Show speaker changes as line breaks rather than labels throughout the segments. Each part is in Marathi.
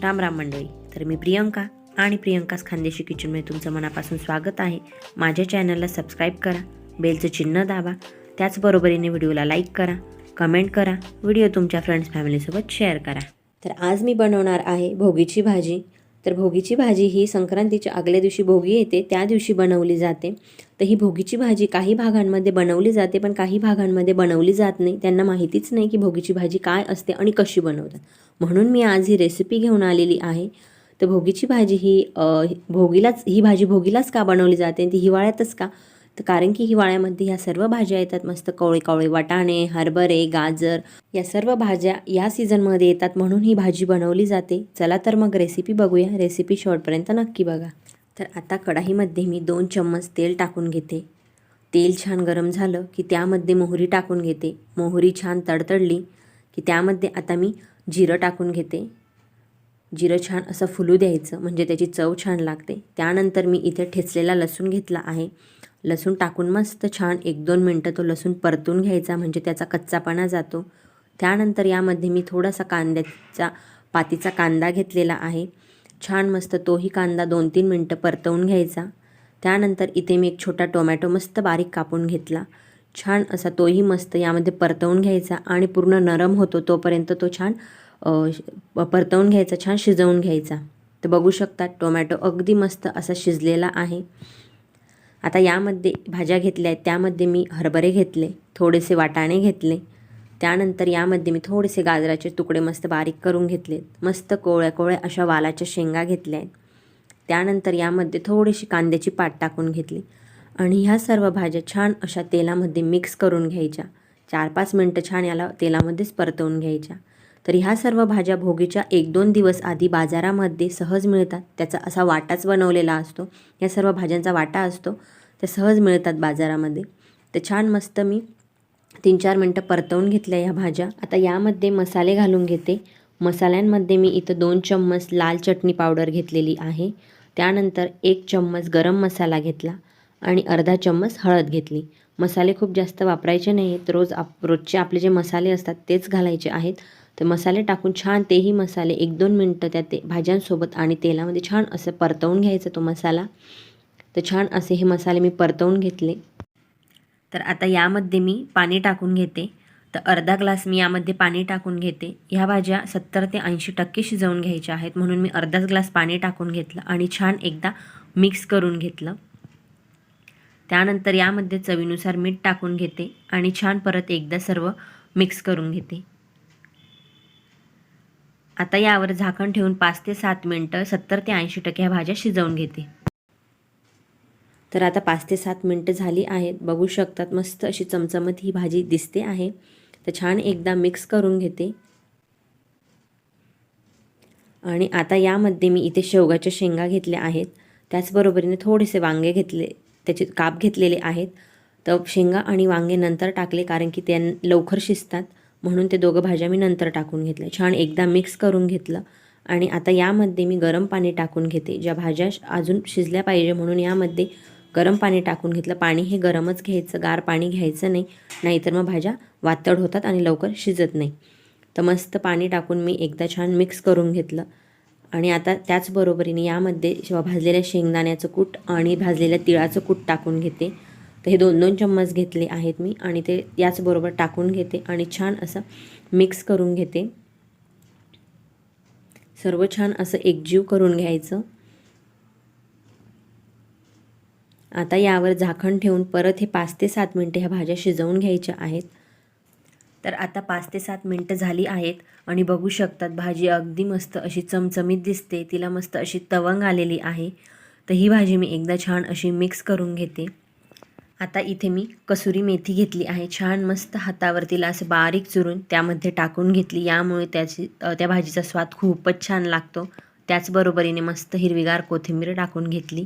राम राम मंडळी. तर मी प्रियंका आणि प्रियंकाच खानदेशी किचनमध्ये तुमचं मनापासून स्वागत आहे. माझ्या चॅनलला सबस्क्राईब करा, बेलचं चिन्ह दाबा, त्याचबरोबरीने व्हिडिओला लाईक करा, कमेंट करा, व्हिडिओ तुमच्या फ्रेंड्स फॅमिलीसोबत शेअर करा. तर आज मी बनवणार आहे भोगीची भाजी. तर भोगीची भाजी ही संक्रांतीच्या आदल्या दिवशी भोगी येते त्या दिवशी बनवली जाते. तर ही भोगीची भाजी काही भागांमध्ये बनवली जाते पण काही भागांमध्ये बनवली जात नाही. त्यांना माहितीच नाही की भोगीची भाजी काय असते आणि कशी बनवतात. म्हणून मी आज ही रेसिपी घेऊन आलेली आहे. तर भोगीची भाजी ही ही भाजी भोगीलाच का बनवली जाते ती हिवाळ्यातच का? तर कारण की हिवाळ्यामध्ये ह्या सर्व भाज्या येतात, मस्त कवळे कवळे वाटाणे, हरभरे, गाजर या सर्व भाज्या या सीझनमध्ये येतात, म्हणून ही भाजी बनवली जाते. चला तर मग रेसिपी बघूया. रेसिपी शेवटपर्यंत नक्की बघा. तर आता कढाईमध्ये मी 2 चम्मच तेल टाकून घेते. तेल छान गरम झालं की त्यामध्ये मोहरी टाकून घेते. मोहरी छान तडतडली की त्यामध्ये आता मी जिरं टाकून घेते. जिरं छान असं फुलू द्यायचं म्हणजे त्याची चव छान लागते. त्यानंतर मी इथे ठेचलेला लसूण घेतला आहे. लसूण टाकून मस्त छान 1-2 मिनटं तो लसूण परतून घ्यायचा म्हणजे त्याचा कच्चापणा जातो. त्यानंतर यामध्ये मी थोडासा पातीचा कांदा घेतलेला आहे. छान मस्त तोही कांदा 2-3 मिनटं परतवून घ्यायचा. त्यानंतर इथे मी एक छोटा टोमॅटो मस्त बारीक कापून घेतला. छान असा तोही मस्त यामध्ये परतवून घ्यायचा आणि पूर्ण नरम होतो तोपर्यंत तो छान परतवून घ्यायचा, छान शिजवून घ्यायचा. तर बघू शकता टोमॅटो अगदी मस्त असा शिजलेला आहे. आता यामध्ये भाज्या घेतल्या आहेत, त्यामध्ये मी हरभरे घेतले, थोडेसे वाटाणे घेतले. त्यानंतर यामध्ये मी थोडेसे गाजराचे तुकडे मस्त बारीक करून घेतले. मस्त कोवळ्या कोवळ्या अशा वालाच्या शेंगा घेतल्या आहेत. त्यानंतर यामध्ये थोडीशी कांद्याची पात टाकून घेतली आणि ह्या सर्व भाज्या छान अशा तेलामध्ये मिक्स करून घ्यायच्या. 4-5 मिनटं छान याला तेलामध्येच परतवून घ्यायच्या. तर ह्या सर्व भाज्या भोगीच्या 1-2 दिवस आधी बाजारामध्ये सहज मिळतात. त्याचा असा वाटाच बनवलेला असतो. या सर्व भाज्यांचा वाटा असतो, ते सहज मिळतात बाजारामध्ये. तर छान मस्त मी 3-4 मिनटं परतवून घेतल्या ह्या भाज्या. आता यामध्ये मसाले घालून घेते. मसाल्यांमध्ये मी इथं 2 चम्मच लाल चटणी पावडर घेतलेली आहे. त्यानंतर 1 चम्मच गरम मसाला घेतला आणि अर्धा चम्मच हळद घेतली. मसाले खूप जास्त वापरायचे नाही आहेत. रोजचे आपले जे मसाले असतात तेच घालायचे आहेत. तर मसाले टाकून छान तेही मसाले 1-2 मिनटं त्या भाज्यांसोबत आणि तेलामध्ये छान असं परतवून घ्यायचं तो मसाला. तर छान असे हे मसाले मी परतवून घेतले. तर आता यामध्ये मी पाणी टाकून घेते. तर अर्धा ग्लास मी यामध्ये पाणी टाकून घेते. ह्या भाज्या 70 ते 80% शिजवून घ्यायच्या आहेत, म्हणून मी अर्धाच ग्लास पाणी टाकून घेतलं आणि छान एकदा मिक्स करून घेतलं. त्यानंतर यामध्ये चवीनुसार मीठ टाकून घेते आणि छान परत एकदा सर्व मिक्स करून घेते. आता यावर झाकण ठेवून 5 ते 7 मिनटं 70 ते 80% ह्या भाज्या शिजवून घेते. तर आता 5 ते 7 मिनटं झाली आहेत. बघू शकतात मस्त अशी चमचमत ही भाजी दिसते आहे. तर छान एकदा मिक्स करून घेते आणि आता यामध्ये मी इथे शेवगाच्या शेंगा घेतल्या आहेत. त्याचबरोबरीने थोडेसे वांगे घेतले, त्याचे काप घेतलेले आहेत. तर शेंगा आणि वांगे नंतर टाकले कारण की त्या लवकर शिजतात, म्हणून ते दोघं भाज्या मी नंतर टाकून घेतल्या. छान एकदा मिक्स करून घेतलं आणि आता यामध्ये मी गरम पाणी टाकून घेते. ज्या भाज्या अजून शिजल्या पाहिजे म्हणून यामध्ये गरम पाणी टाकून घेतलं. पाणी हे गरमच घ्यायचं, गार पाणी घ्यायचं नाही, नाहीतर मग भाज्या वातड होतात आणि लवकर शिजत नाही. तर मस्त पाणी टाकून मी एकदा छान मिक्स करून घेतलं आणि आता त्याचबरोबरीने यामध्ये भाजलेल्या शेंगदाण्याचं कूट आणि भाजलेल्या तिळाचं कूट टाकून घेते. तर हे 2-2 चम्मच घेतले आहेत मी आणि ते याचबरोबर टाकून घेते आणि छान असं मिक्स करून घेते. सर्व छान असं एकजीव करून घ्यायचं. आता यावर झाकण ठेवून परत हे 5 ते 7 मिनटं ह्या भाज्या शिजवून घ्यायच्या आहेत. तर आता 5 ते 7 मिनटं झाली आहेत आणि बघू शकतात भाजी अगदी मस्त अशी चमचमीत दिसते. तिला मस्त अशी तवंग आलेली आहे. तर ही भाजी मी एकदा छान अशी मिक्स करून घेते. आता इथे मी कसुरी मेथी घेतली आहे. छान मस्त हातावर तिला असं बारीक चुरून त्यामध्ये टाकून घेतली. यामुळे त्या भाजीचा स्वाद खूपच छान लागतो. त्याचबरोबरीने मस्त हिरवीगार कोथिंबीर टाकून घेतली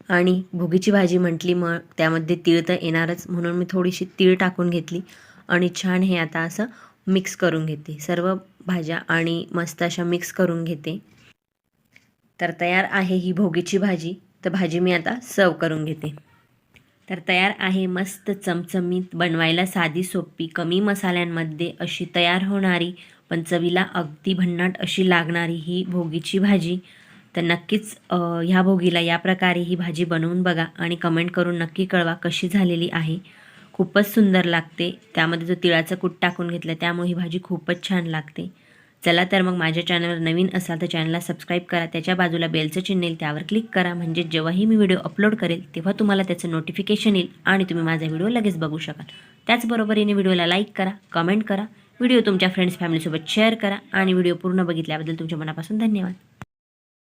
आणि भोगीची भाजी म्हटली मग त्यामध्ये तीळ तर येणारच, म्हणून मी थोडीशी तीळ टाकून घेतली आणि छान हे आता असं मिक्स करून घेते. सर्व भाज्या आणि मस्त अशा मिक्स करून घेते. तर तयार आहे ही भोगीची भाजी. तर भाजी मी आता सर्व करून घेते. तर तयार आहे मस्त चमचमीत, बनवायला साधी सोपी, कमी मसाल्यांमध्ये अशी तयार होणारी पण चवीला अगदी भन्नाट अशी लागणारी ही भोगीची भाजी. तर नक्कीच ह्या भोगीला या प्रकारे ही भाजी बनवून बघा आणि कमेंट करून नक्की कळवा कशी झालेली आहे. खूपच सुंदर लागते. त्यामध्ये जो तिळाचं कूट टाकून घेतलं त्यामुळे ही भाजी खूपच छान लागते. चला तर मग माझ्या चॅनलवर नवीन असाल तर चॅनलला सबस्क्राईब करा. त्याच्या बाजूला बेलचं चिन्ह येईल त्यावर क्लिक करा. म्हणजे जेव्हाही मी व्हिडिओ अपलोड करेल तेव्हा तुम्हाला त्याचं नोटिफिकेशन येईल आणि तुम्ही माझा व्हिडिओ लगेच बघू शकाल. त्याचबरोबरीने व्हिडिओला लाईक करा, कमेंट करा, व्हिडिओ तुमच्या फ्रेंड्स फॅमिलीसोबत शेअर करा आणि व्हिडिओ पूर्ण बघितल्याबद्दल तुमच्या मनापासून धन्यवाद.